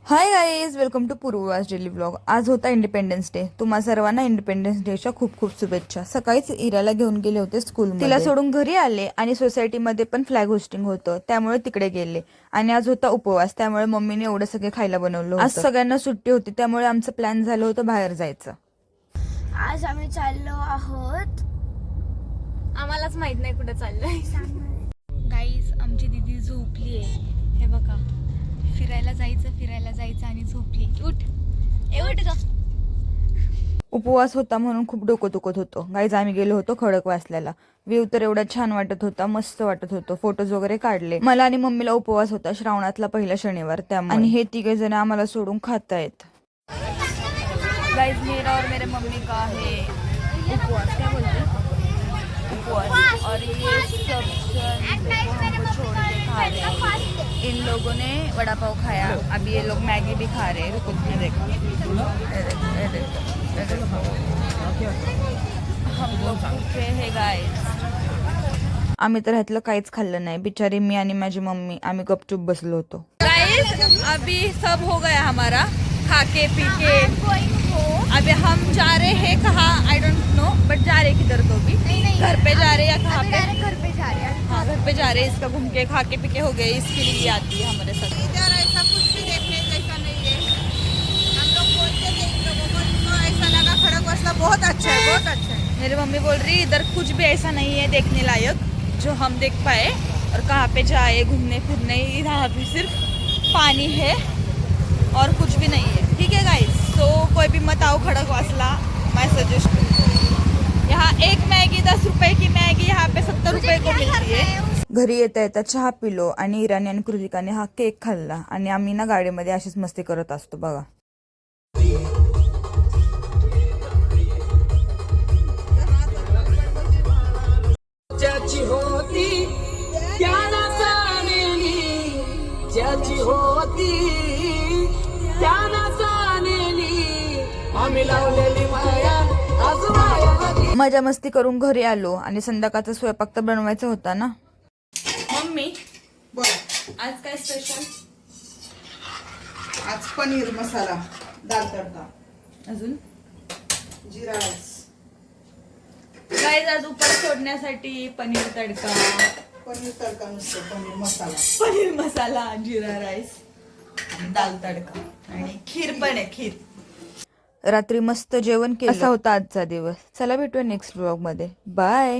High guys, welcome to Purva's daily blog. आज होता independence day. तुम्हा सर्वांना इंडिपेंडन्स डेच्या खूप खूप शुभेच्छा. सकाळीच इराला घेऊन गेले होते स्कूलमध्ये. तिला सोडून घरी आले आणि सोसायटीमध्ये पण फ्लॅग होस्टिंग होतं, त्यामुळे तिकडे गेले. आणि आज होता उपवास, त्यामुळे मम्मीने एवढं सगळं खायला बनवलं होतं. आज सगळ्यांना सुट्टी होती, त्यामुळे आमचं प्लॅन झालं होतं बाहेर जायचं. आज आम्ही चाललो आहोत, आम्हालाच माहित नाही कुठे चाललोय. गाईज. आमची दीदी झोपली आहे, हे बघा. फिरायला जायचं आणि झोपली. उठ ग. उपवास होता म्हणून खूप डोकं दुखत होतं. गाईज, आम्ही गेलो होतो खडकवासल्याला. व्ह्यू तर एवढा छान वाटत होता, मस्त वाटत होतं. फोटोज वगैरे काढले. मला आणि मम्मीला उपवास होता, श्रावणातला पहिला शनिवार, त्यामुळे. आणि हे तिघे जण आम्हाला सोडून खातायत. गाइस, मेरा और मेरे मम्मी का है उपवास. क्या बोलते हैं? उपवास. और ये सब हमको छोड़ के खा रहे हैं. इन लोगों ने वड़ा पाव खाया, अभी ये लोग मैगी भी खा रहे हैं. रुको, ये देखो, हम लोग भूखे हैं गाइस. आम्ही तर ह्यातलं काहीच खाल्लं नाही. बिचारी मी आणि माझी मम्मी, आम्ही गपचूप बसलो होतो. गाइस, अभी सब हो गया हमारा, खा के पी के. अभी हम जा रहे हैं कहाँ, आई डोंट नो, बट जा रहे किधर तो भी. घर पे जा रहे हैं या कहाँ पे? घर पे जा रहे हैं. हाँ, घर पे जा रहे हैं. इसका घूम के खा के पी के हो गए, इसके लिए ये आती है हमारे साथ. इधर ऐसा कुछ भी देखने जैसा नहीं है. हम लोग बोलते थे इन लोगों को, इनको ऐसा लगा खड़गवासला बहुत अच्छा है, बहुत अच्छा है. मेरी मम्मी बोल रही इधर कुछ भी ऐसा नहीं है देखने लायक जो हम देख पाए, और कहाँ पे जाए घूमने फिरने. यहाँ भी सिर्फ पानी है और कुछ भी नहीं है. ठीक है गाइस, तो कोई भी मत आओ खड़गवासला, मैं सजेस्ट करती हूँ. यहाँ एक मैगी 10 रुपए की मैगी यहाँ पे 70 रुपए को मिलती है. घरी येता येता चहा पिलो आणि इराणी आणि कृतिकाने हा केक खाल्ला. आणि आम्ही ना गाडीमध्ये अशीच मस्ती करत असतो बघा. ज्याची होती त्याला जाणली, ज्याची होती त्याला जाणली, आम्ही लावलेली माया आज माया. मजा मस्ती करून घरी आलो आणि संध्याकाळचा स्वयंपाक तर बनवायचा होता ना. मम्मी, बोल. आज काय स्पेशल? आज पनीर मसाला, दाल तडका, अजून जिरा राईस. काय आज उपास सोडण्यासाठी पनीर तडका, पनीर तडका नुसतं, पनीर मसाला. पनीर मसाला, जिरा राईस आणि दाल तडका आणि खीर पण आहे, खीर. रात्री मस्त जेवण केलं. असा होता आजचा दिवस. चला भेटूया नेक्स्ट व्लॉग मध्ये. बाय.